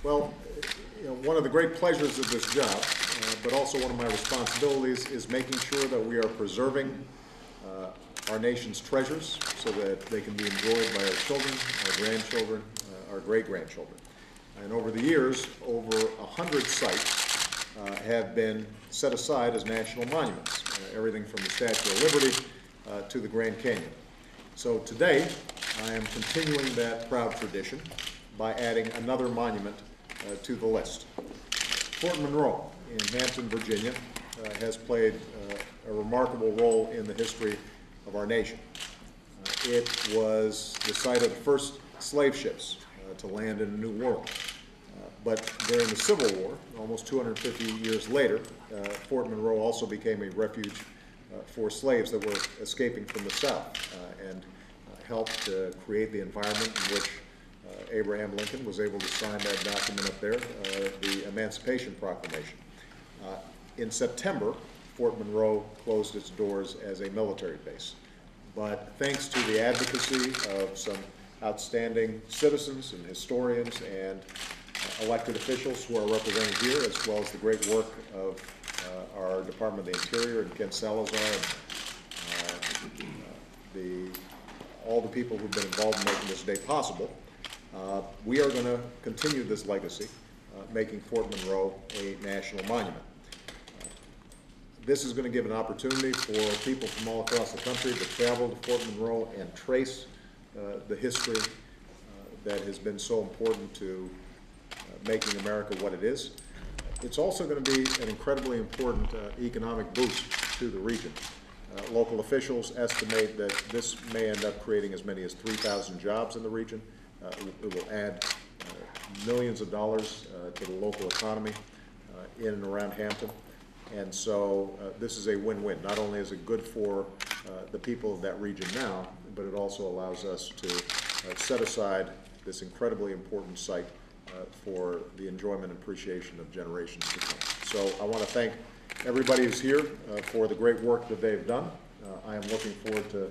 Well, one of the great pleasures of this job, but also one of my responsibilities, is making sure that we are preserving our nation's treasures so that they can be enjoyed by our children, our grandchildren, our great-grandchildren. And over the years, over 100 sites have been set aside as national monuments, everything from the Statue of Liberty to the Grand Canyon. So today, I am continuing that proud tradition by adding another monument to the list. Fort Monroe in Hampton, Virginia, has played a remarkable role in the history of our nation. It was the site of the first slave ships to land in a new world. But during the Civil War, almost 250 years later, Fort Monroe also became a refuge for slaves that were escaping from the South and helped create the environment in which Abraham Lincoln was able to sign that document up there, the Emancipation Proclamation. In September, Fort Monroe closed its doors as a military base. But thanks to the advocacy of some outstanding citizens and historians and elected officials who are represented here, as well as the great work of our Department of the Interior and Ken Salazar and all the people who've been involved in making this day possible, we are going to continue this legacy, making Fort Monroe a national monument. This is going to give an opportunity for people from all across the country to travel to Fort Monroe and trace the history that has been so important to making America what it is. It's also going to be an incredibly important economic boost to the region. Local officials estimate that this may end up creating as many as 3,000 jobs in the region. It will add millions of dollars to the local economy in and around Hampton. And so this is a win-win. Not only is it good for the people of that region now, but it also allows us to set aside this incredibly important site for the enjoyment and appreciation of generations to come. So I want to thank everybody who's here for the great work that they've done. I am looking forward to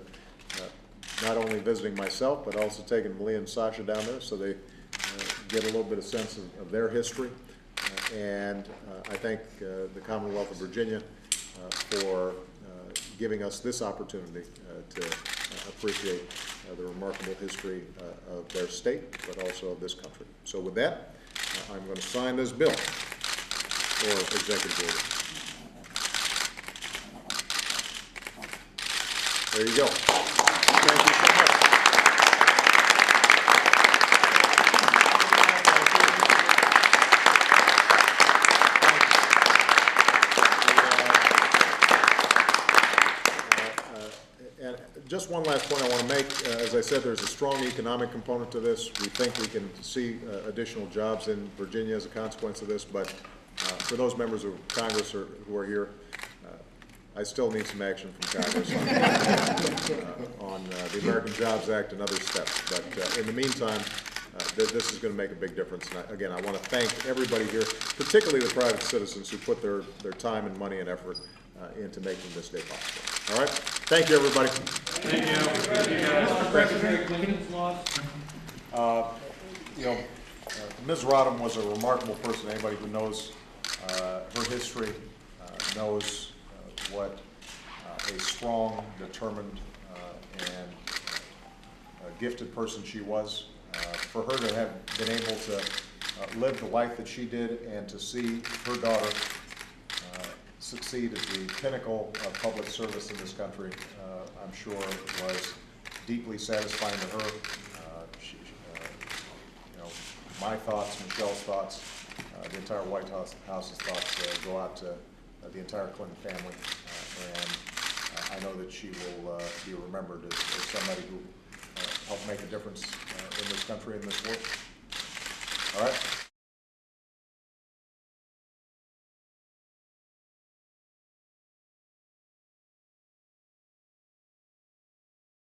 not only visiting myself, but also taking Malia and Sasha down there so they get a little bit of sense of their history. And I thank the Commonwealth of Virginia for giving us this opportunity to appreciate the remarkable history of their state, but also of this country. So with that, I'm going to sign this bill for executive order. There you go. Thank you so much. And just one last point I want to make. As I said, there's a strong economic component to this. We think we can see additional jobs in Virginia as a consequence of this, but for those members of Congress who are here, I still need some action from Congress on the American Jobs Act and other steps. But in the meantime, this is going to make a big difference. And again, I want to thank everybody here, particularly the private citizens who put their time and money and effort into making this day possible. All right? Thank you, everybody. Thank you. Mr. President, Lincoln's lost. Ms. Rodham was a remarkable person. Anybody who knows her history knows what a strong, determined, and gifted person she was. For her to have been able to live the life that she did and to see her daughter succeed at the pinnacle of public service in this country, I'm sure was deeply satisfying to her. My thoughts, Michelle's thoughts, the entire White House's thoughts go out to the entire Clinton family, and I know that she will be remembered as somebody who helped make a difference in this country and this world. All right?